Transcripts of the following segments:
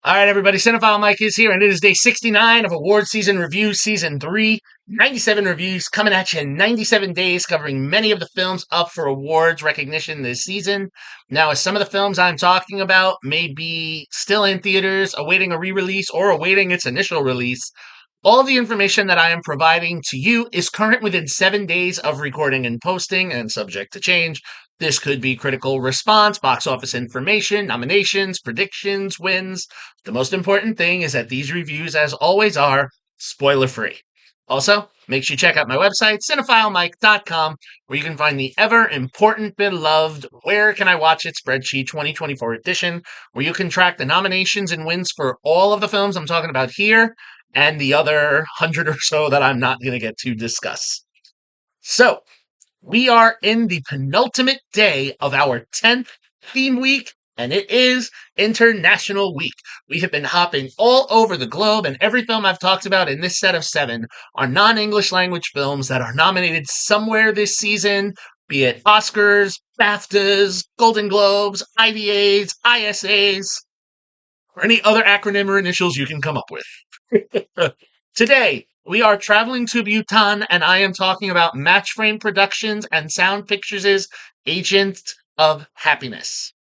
All right, everybody, Cinephile Mike is here, and it is day 69 of Award Season Review Season 3. 97 reviews coming at you in 97 days, covering many of the films up for awards recognition this season. Now, as some of the films I'm talking about may be still in theaters, awaiting a re-release, or awaiting its initial release, all of the information that I am providing to you is current within 7 days of recording and posting and subject to change. This could be critical response, box office information, nominations, predictions, wins. The most important thing is that these reviews, as always, are spoiler-free. Also, make sure you check out my website, cinephilemike.com, where you can find the ever-important, beloved Where Can I Watch It spreadsheet 2024 edition, where you can track the nominations and wins for all of the films I'm talking about here, and the other 100 or so that I'm not going to get to discuss. So, we are in the penultimate day of our 10th theme week, and it is International Week. We have been hopping all over the globe, and every film I've talked about in this set of 7 are non-English language films that are nominated somewhere this season, be it Oscars, BAFTAs, Golden Globes, IVAs, ISAs, or any other acronym or initials you can come up with. Today, we are traveling to Bhutan, and I am talking about Matchframe Productions and Sound Pictures' Agent of Happiness.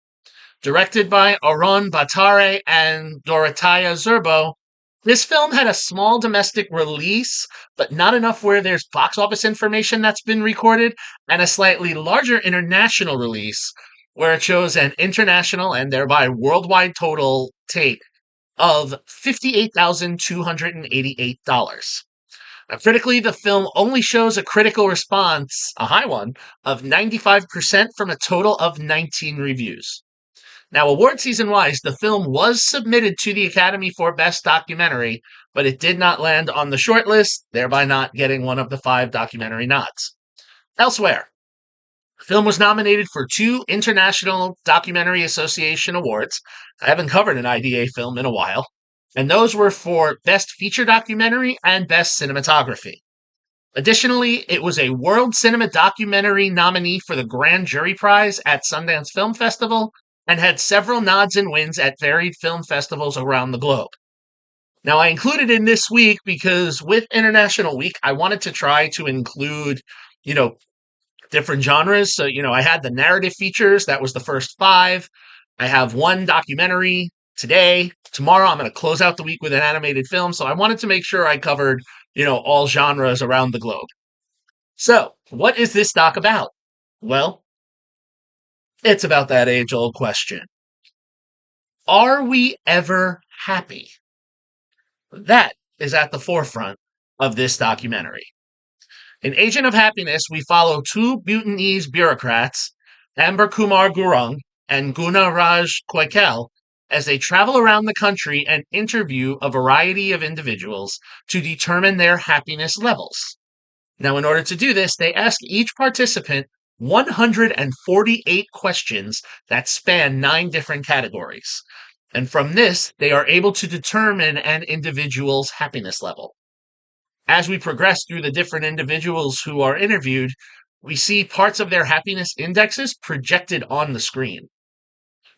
Directed by Arun, Bhattarai, and Dorottya Zurbó, this film had a small domestic release, but not enough where there's box office information that's been recorded, and a slightly larger international release, where it shows an international and thereby worldwide total take of $58,288. Now, critically, the film only shows a critical response, a high one, of 95% from a total of 19 reviews. Now, award season-wise, the film was submitted to the Academy for Best Documentary, but it did not land on the shortlist, thereby not getting one of the 5 documentary nods. Elsewhere, the film was nominated for 2 International Documentary Association awards. I haven't covered an IDA film in a while. And those were for Best Feature Documentary and Best Cinematography. Additionally, it was a World Cinema Documentary nominee for the Grand Jury Prize at Sundance Film Festival and had several nods and wins at varied film festivals around the globe. Now, I included in this week because with International Week, I wanted to try to include, different genres. So, I had the narrative features. That was the first 5. I have 1 documentary today. Tomorrow, I'm going to close out the week with an animated film. So I wanted to make sure I covered, all genres around the globe. So, what is this doc about? Well, it's about that age-old question. Are we ever happy? That is at the forefront of this documentary. In Agent of Happiness, we follow 2 Bhutanese bureaucrats, Amber Kumar Gurung and Guna Raj Koikel, as they travel around the country and interview a variety of individuals to determine their happiness levels. Now, in order to do this, they ask each participant 148 questions that span 9 different categories. And from this, they are able to determine an individual's happiness level. As we progress through the different individuals who are interviewed, we see parts of their happiness indexes projected on the screen.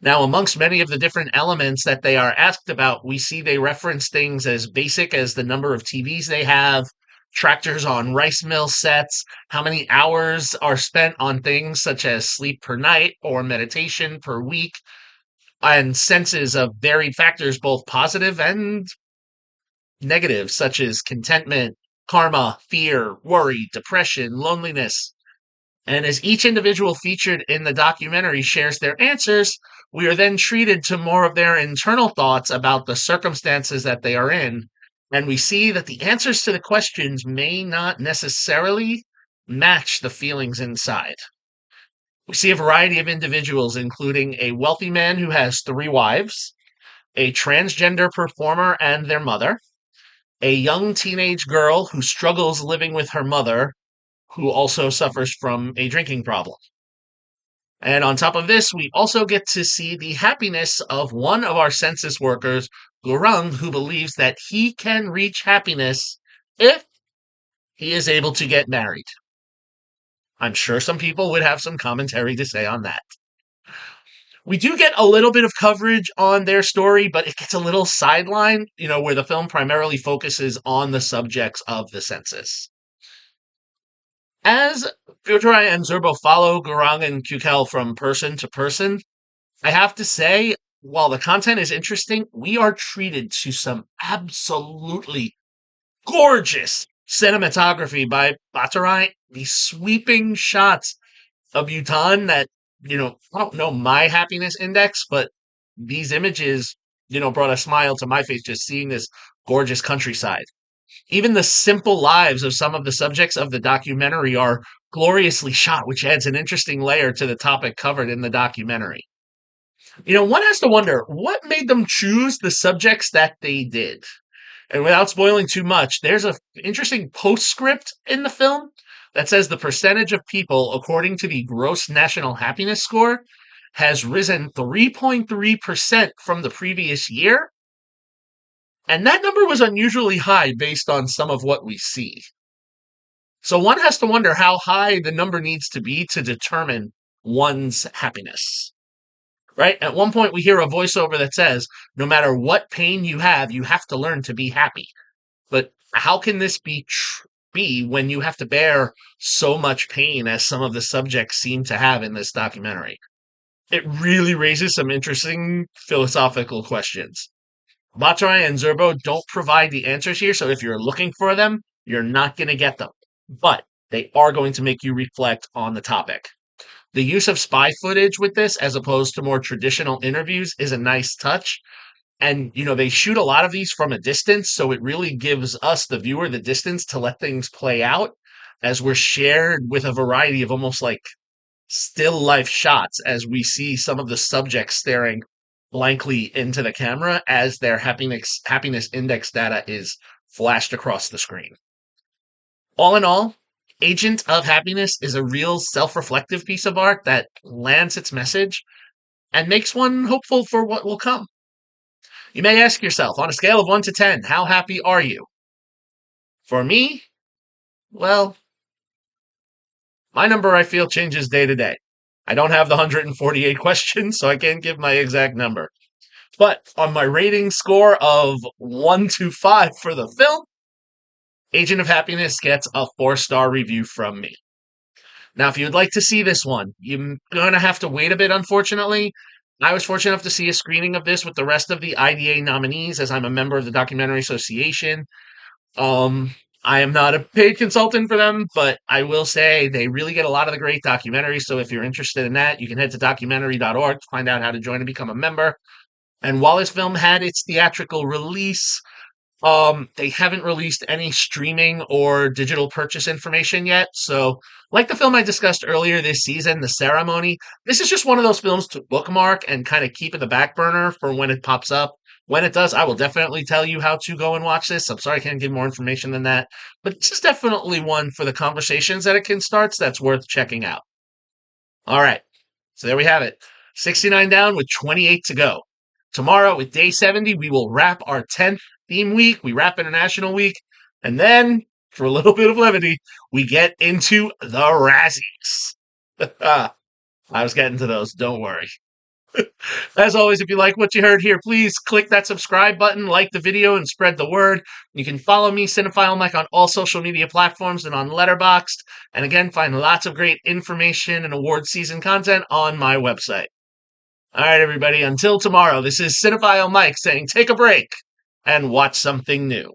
Now, amongst many of the different elements that they are asked about, we see they reference things as basic as the number of TVs they have, tractors on rice mill sets, how many hours are spent on things such as sleep per night or meditation per week, and senses of varied factors, both positive and negative, such as contentment, karma, fear, worry, depression, loneliness. And as each individual featured in the documentary shares their answers, we are then treated to more of their internal thoughts about the circumstances that they are in. And we see that the answers to the questions may not necessarily match the feelings inside. We see a variety of individuals, including a wealthy man who has 3 wives, a transgender performer and their mother, a young teenage girl who struggles living with her mother, who also suffers from a drinking problem. And on top of this, we also get to see the happiness of one of our census workers, Gurung, who believes that he can reach happiness if he is able to get married. I'm sure some people would have some commentary to say on that. We do get a little bit of coverage on their story, but it gets a little sidelined, where the film primarily focuses on the subjects of the census. As Bhattarai and Zurbó follow Garang and Kukel from person to person, I have to say, while the content is interesting, we are treated to some absolutely gorgeous cinematography by Bhattarai. These sweeping shots of Bhutan that, I don't know my happiness index, but these images, brought a smile to my face just seeing this gorgeous countryside. Even the simple lives of some of the subjects of the documentary are gloriously shot, which adds an interesting layer to the topic covered in the documentary. One has to wonder what made them choose the subjects that they did. And without spoiling too much, there's an interesting postscript in the film that says the percentage of people, according to the gross national happiness score, has risen 3.3% from the previous year. And that number was unusually high based on some of what we see. So one has to wonder how high the number needs to be to determine one's happiness. Right? At one point, we hear a voiceover that says, no matter what pain you have to learn to be happy. But how can this be when you have to bear so much pain as some of the subjects seem to have in this documentary? It really raises some interesting philosophical questions. Bhattarai and Zurbó don't provide the answers here, so if you're looking for them, you're not going to get them. But they are going to make you reflect on the topic. The use of spy footage with this, as opposed to more traditional interviews, is a nice touch. And, they shoot a lot of these from a distance, so it really gives us, the viewer, the distance to let things play out as we're shared with a variety of almost like still life shots as we see some of the subjects staring blankly into the camera as their happiness index data is flashed across the screen. All in all, Agent of Happiness is a real self-reflective piece of art that lands its message and makes one hopeful for what will come. You may ask yourself, on a scale of 1 to 10, how happy are you? For me, well, my number, I feel, changes day to day. I don't have the 148 questions, so I can't give my exact number. But on my rating score of 1 to 5 for the film, Agent of Happiness gets a 4-star review from me. Now, if you would like to see this one, you're going to have to wait a bit, unfortunately. I was fortunate enough to see a screening of this with the rest of the IDA nominees, as I'm a member of the Documentary Association. I am not a paid consultant for them, but I will say they really get a lot of the great documentaries. So if you're interested in that, you can head to documentary.org to find out how to join and become a member. And while this film had its theatrical release, they haven't released any streaming or digital purchase information yet. So, like the film I discussed earlier this season, The Ceremony, this is just one of those films to bookmark and kind of keep in the back burner for when it pops up. When it does, I will definitely tell you how to go and watch this. I'm sorry I can't give more information than that. But this is definitely one for the conversations that it can start that's worth checking out. All right. So there we have it. 69 down with 28 to go. Tomorrow with day 70, we will wrap our 10th theme week. We wrap International Week. And then, for a little bit of levity, we get into the Razzies. I was getting to those. Don't worry. As always, if you like what you heard here, please click that subscribe button, like the video, and spread the word. You can follow me, Cinephile Mike, on all social media platforms and on Letterboxd. And again, find lots of great information and award season content on my website. All right, everybody, until tomorrow, this is Cinephile Mike saying take a break and watch something new.